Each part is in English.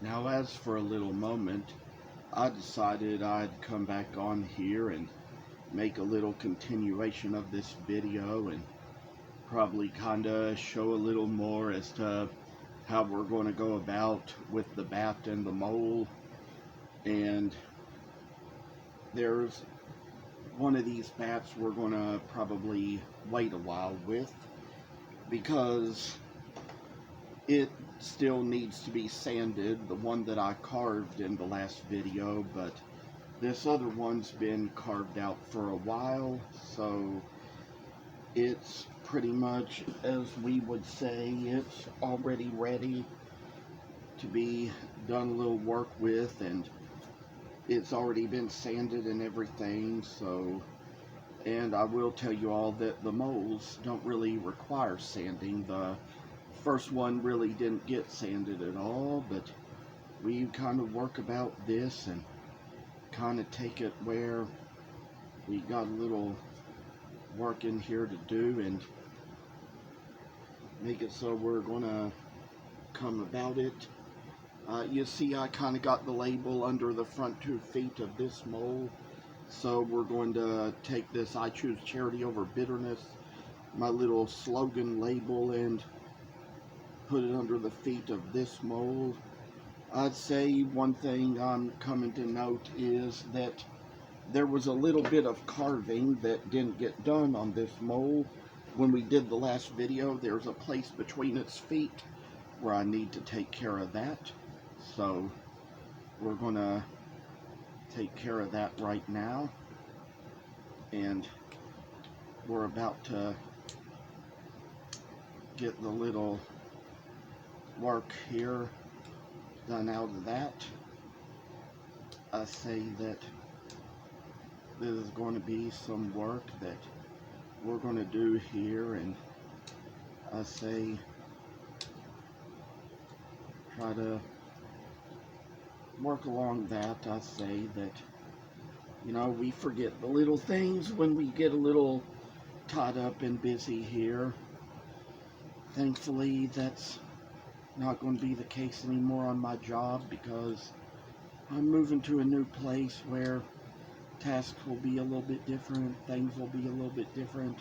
Now, as for a little moment, I decided I'd come back on here and make a little continuation of this video and probably kinda show a little more as to how we're going to go about with the bat and the mole. And there's one of these bats we're going to probably wait a while with because it still needs to be sanded, the one that I carved in the last video, but this other one's been carved out for a while, so it's pretty much, as we would say, it's already ready to be done a little work with, and it's already been sanded and everything. So, and I will tell you all that the moles don't really require sanding. The first one really didn't get sanded at all, but we kind of work about this and kind of take it where we got a little work in here to do and make it so we're gonna come about it. You see, I kind of got the label under the front 2 feet of this mole, so we're going to take this "I choose charity over bitterness," my little slogan label, and put it under the feet of this mole. I'd say one thing I'm coming to note is that there was a little bit of carving that didn't get done on this mole. When we did the last video, there's a place between its feet where I need to take care of that. So we're gonna take care of that right now. And we're about to get the little work here done out of that. I say that this is going to be some work that we're going to do here, and I say try to work along that. I say that, you know, we forget the little things when we get a little tied up and busy here. Thankfully, that's not going to be the case anymore on my job, because I'm moving to a new place where tasks will be a little bit different, things will be a little bit different,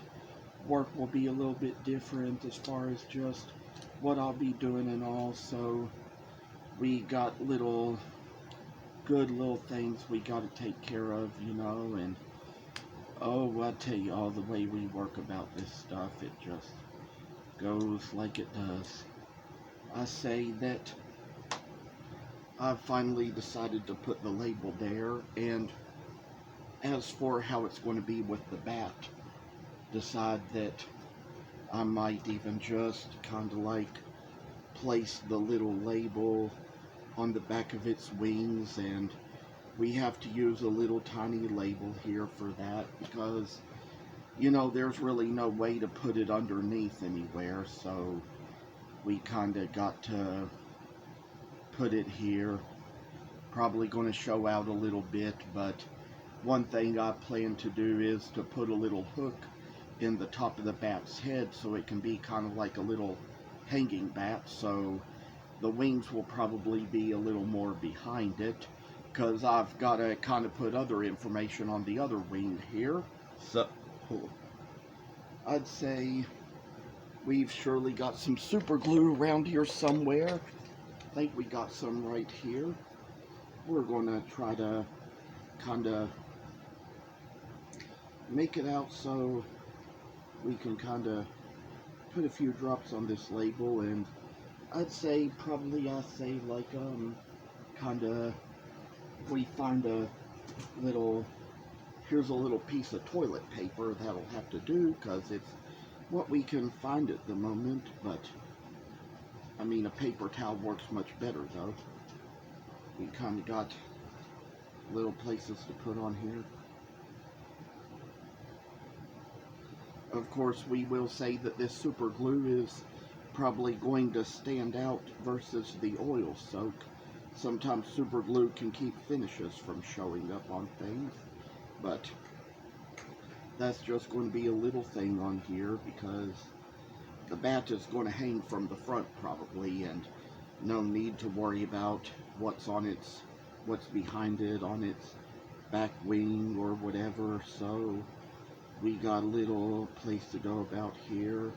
work will be a little bit different as far as just what I'll be doing and all. So we got good little things we got to take care of, you know. And oh, I tell you, all the way we work about this stuff, it just goes like it does. I say that I've finally decided to put the label there, and as for how it's going to be with the bat, decide that I might even just kind of like place the little label on the back of its wings, and we have to use a little tiny label here for that because, you know, there's really no way to put it underneath anywhere, so we kind of got to put it here. Probably going to show out a little bit, but one thing I plan to do is to put a little hook in the top of the bat's head so it can be kind of like a little hanging bat. So the wings will probably be a little more behind it, because I've got to kind of put other information on the other wing here. So I'd say we've surely got some super glue around here somewhere. I think we got some right here. We're going to try to kind of make it out so we can kind of put a few drops on this label. And I'd say probably like kind of, if we find a little, here's a little piece of toilet paper, that'll have to do, because it's what we can find at the moment. But I mean, a paper towel works much better though. We kind of got little places to put on here. Of course, we will say that this super glue is probably going to stand out versus the oil soak. Sometimes super glue can keep finishes from showing up on things, but that's just going to be a little thing on here because the bat is going to hang from the front probably, and no need to worry about what's behind it on its back wing or whatever. So we got a little place to go about here.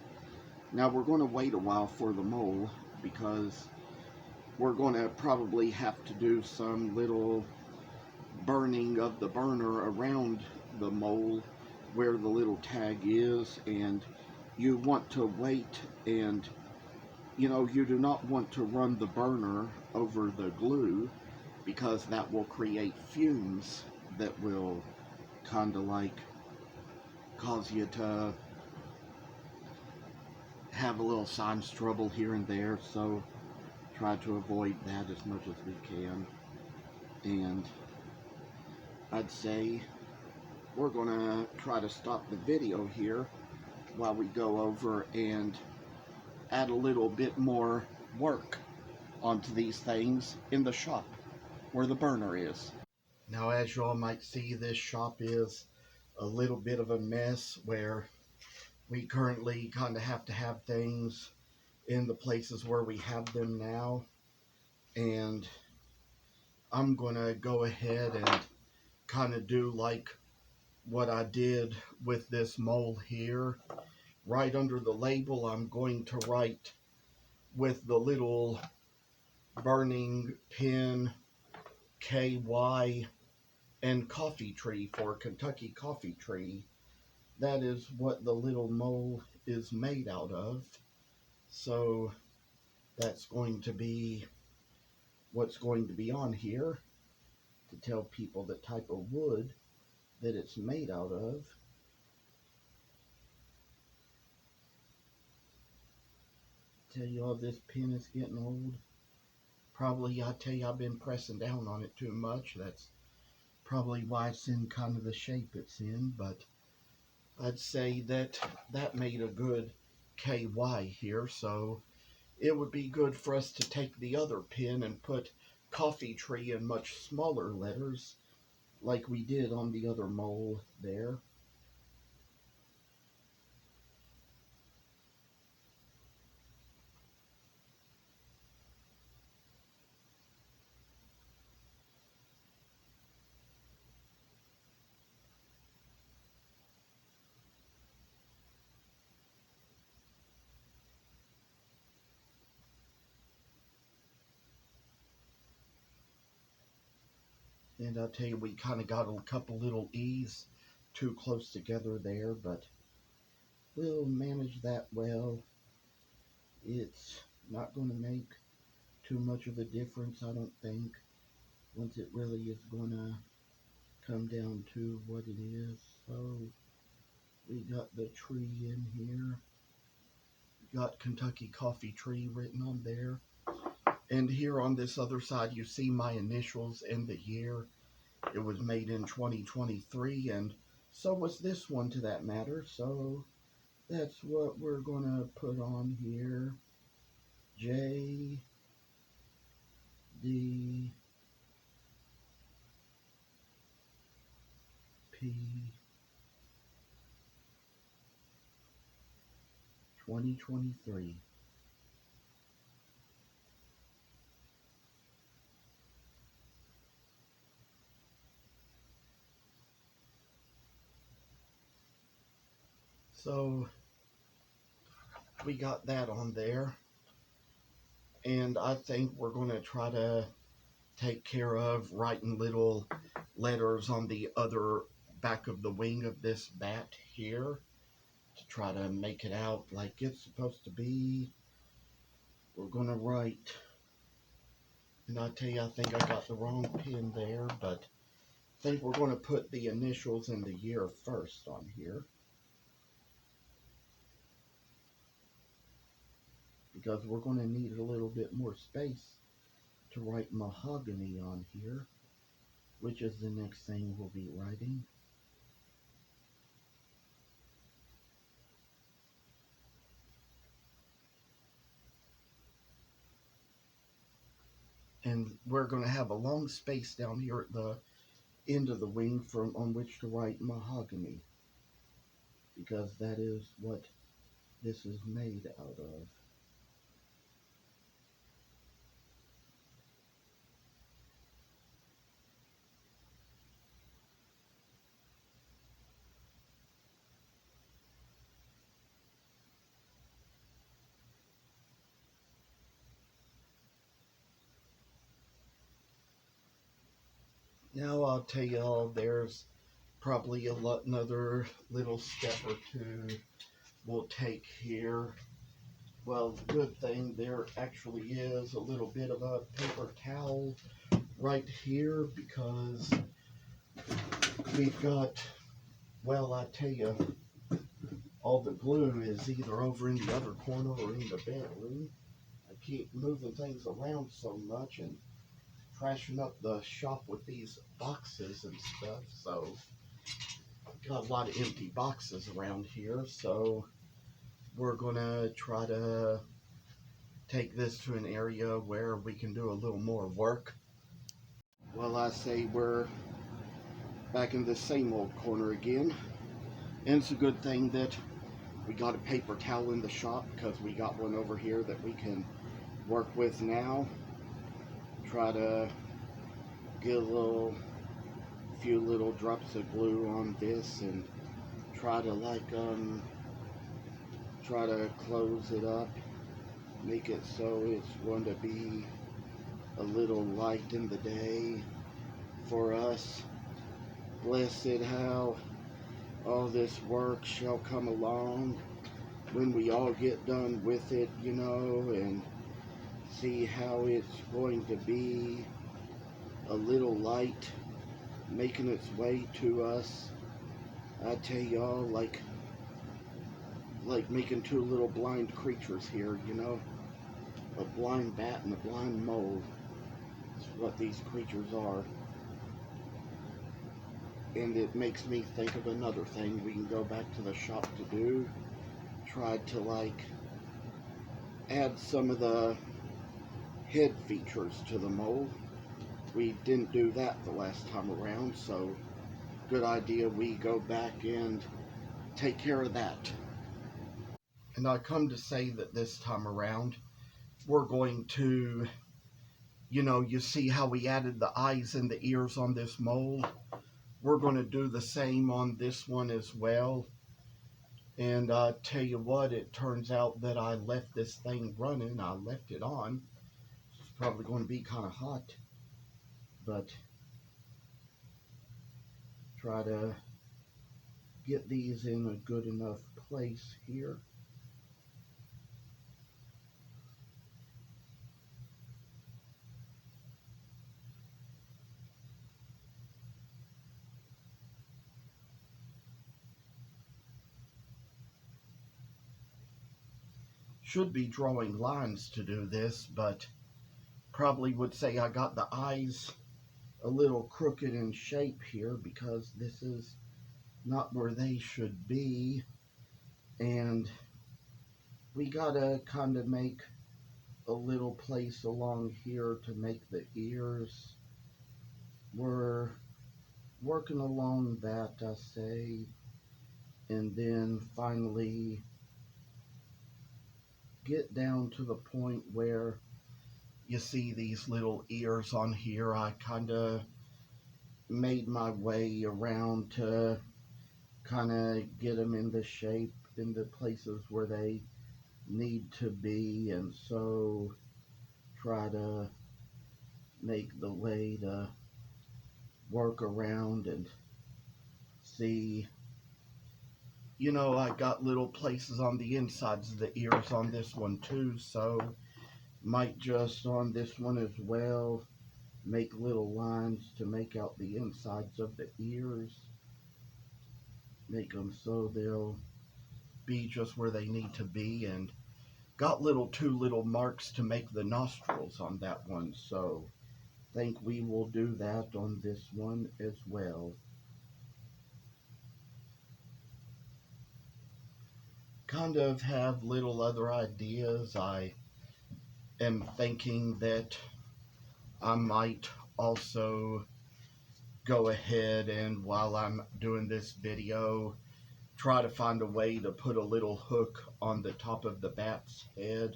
Now we're going to wait a while for the mole because we're going to probably have to do some little burning of the burner around the mole where the little tag is, and you want to wait, and you do not want to run the burner over the glue because that will create fumes that will kind of like cause you to have a little sinus trouble here and there. So try to avoid that as much as we can. And I'd say we're gonna try to stop the video here while we go over and add a little bit more work onto these things in the shop where the burner is. Now, as you all might see, this shop is a little bit of a mess where we currently kind of have to have things in the places where we have them now. And I'm going to go ahead and kind of do like what I did with this mole here. Right under the label, I'm going to write with the little burning pin KY and coffee tree for Kentucky Coffee Tree. That is what the little mole is made out of. So that's going to be what's going to be on here to tell people the type of wood that it's made out of. Tell you all, this pen is getting old. Probably, I tell you, I've been pressing down on it too much. That's probably why it's in kind of the shape it's in, but I'd say that made a good KY here, so it would be good for us to take the other pen and put coffee tree in much smaller letters like we did on the other mole there. And I'll tell you, we kind of got a couple little E's too close together there, but we'll manage that well. It's not going to make too much of a difference, I don't think, once it really is going to come down to what it is. So we got the tree in here. Got Kentucky Coffee Tree written on there. And here on this other side, you see my initials and the year. It was made in 2023, and so was this one to that matter. So that's what we're going to put on here. J D P 2023. So we got that on there, and I think we're going to try to take care of writing little letters on the other back of the wing of this bat here to try to make it out like it's supposed to be. We're going to write, and I tell you, I think I got the wrong pen there, but I think we're going to put the initials and the year first on here, because we're going to need a little bit more space to write mahogany on here, which is the next thing we'll be writing. And we're going to have a long space down here at the end of the wing from on which to write mahogany, because that is what this is made out of. Now I'll tell y'all there's probably another little step or two we'll take here. Well, the good thing there actually is a little bit of a paper towel right here, because we've got, well, I tell you, all the glue is either over in the other corner or in the bedroom. I keep moving things around so much and trashing up the shop with these boxes and stuff, so I've got a lot of empty boxes around here. So we're gonna try to take this to an area where we can do a little more work. Well, I say we're back in the same old corner again, and it's a good thing that we got a paper towel in the shop, because we got one over here that we can work with now. Try to get a few little drops of glue on this and try to try to close it up, make it so it's going to be a little light in the day for us. Blessed how all this work shall come along when we all get done with it, you know, and see how it's going to be a little light making its way to us. I tell y'all, like making two little blind creatures here, you know, a blind bat and a blind mole. That's what these creatures are. And it makes me think of another thing we can go back to the shop to do. Tried to add some of the head features to the mole. We didn't do that the last time around, so good idea we go back and take care of that. And I come to say that this time around we're going to, you see how we added the eyes and the ears on this mole? We're going to do the same on this one as well. And I tell you what, it turns out that I left this thing running. I left it on. It's probably going to be kind of hot, but try to get these in a good enough place here. Should be drawing lines to do this, but probably would say I got the eyes a little crooked in shape here, because this is not where they should be, and we gotta kind of make a little place along here to make the ears. We're working along that, I say, and then finally get down to the point where you see these little ears on here. I kind of made my way around to kind of get them in the shape, in the places where they need to be, and so try to make the way to work around and see. I got little places on the insides of the ears on this one too, so might just on this one as well make little lines to make out the insides of the ears, make them so they'll be just where they need to be, and got two little marks to make the nostrils on that one, so think we will do that on this one as well. Kind of have little other ideas. I am thinking that I might also go ahead and, while I'm doing this video, try to find a way to put a little hook on the top of the bat's head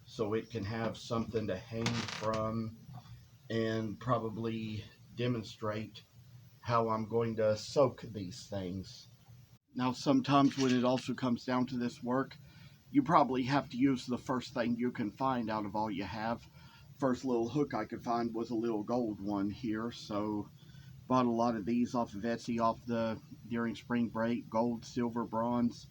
so it can have something to hang from, and probably demonstrate how I'm going to soak these things. Now, sometimes when it also comes down to this work, you probably have to use the first thing you can find out of all you have. First little hook I could find was a little gold one here, so Bought a lot of these off of Etsy during spring break, gold, silver, bronze.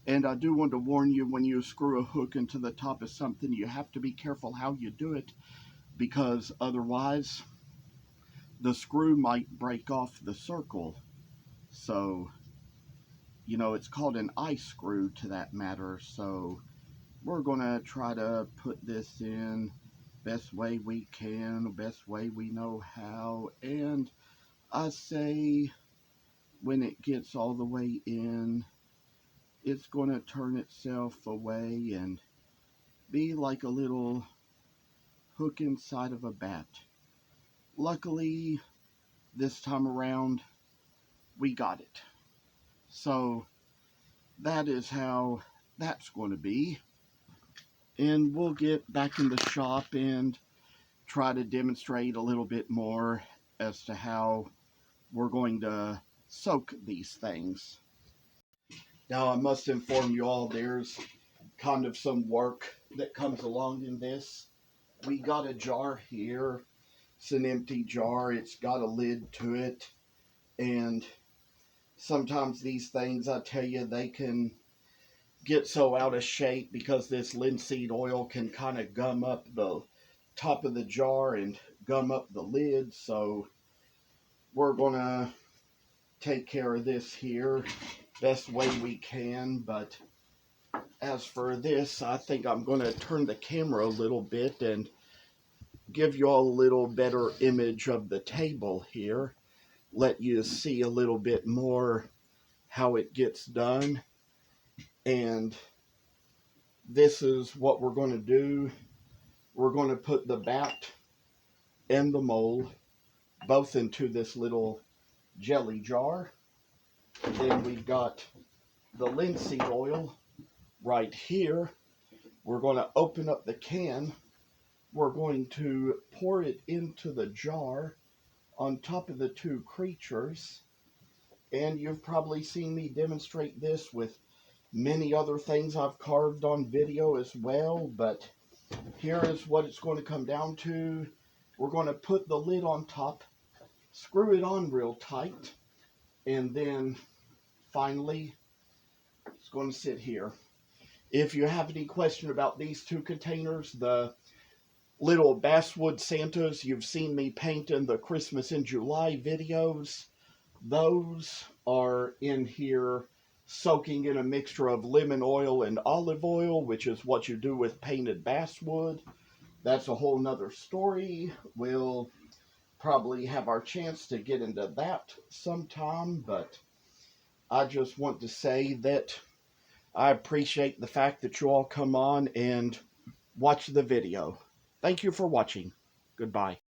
And I do want to warn you, when you screw a hook into the top of something, you have to be careful how you do it, because otherwise the screw might break off the circle. So, you know, it's called an eye screw to that matter. So we're going to try to put this in best way we can, best way we know how. And I say when it gets all the way in, it's going to turn itself away and be like a little hook inside of a bat. Luckily, this time around, we got it. So that is how that's going to be. And we'll get back in the shop and try to demonstrate a little bit more as to how we're going to soak these things. Now, I must inform you all, there's kind of some work that comes along in this. We got a jar here. It's an empty jar. It's got a lid to it. And sometimes these things, I tell you, they can get so out of shape because this linseed oil can kind of gum up the top of the jar and gum up the lid. So we're going to take care of this here best way we can. But as for this, I think I'm going to turn the camera a little bit and give you all a little better image of the table here. Let you see a little bit more how it gets done. And this is what we're going to do. We're going to put the bat and the mold both into this little jelly jar. Then we've got the linseed oil right here. We're going to open up the can. We're going to pour it into the jar on top of the two creatures. And you've probably seen me demonstrate this with many other things I've carved on video as well, but here is what it's going to come down to. We're going to put the lid on top, screw it on real tight, and then finally it's going to sit here. If you have any question about these two containers, the little basswood Santas you've seen me paint in the Christmas in July videos, those are in here soaking in a mixture of lemon oil and olive oil, which is what you do with painted basswood. That's a whole nother story. We'll probably have our chance to get into that sometime, but I just want to say that I appreciate the fact that you all come on and watch the video. Thank you for watching. Goodbye.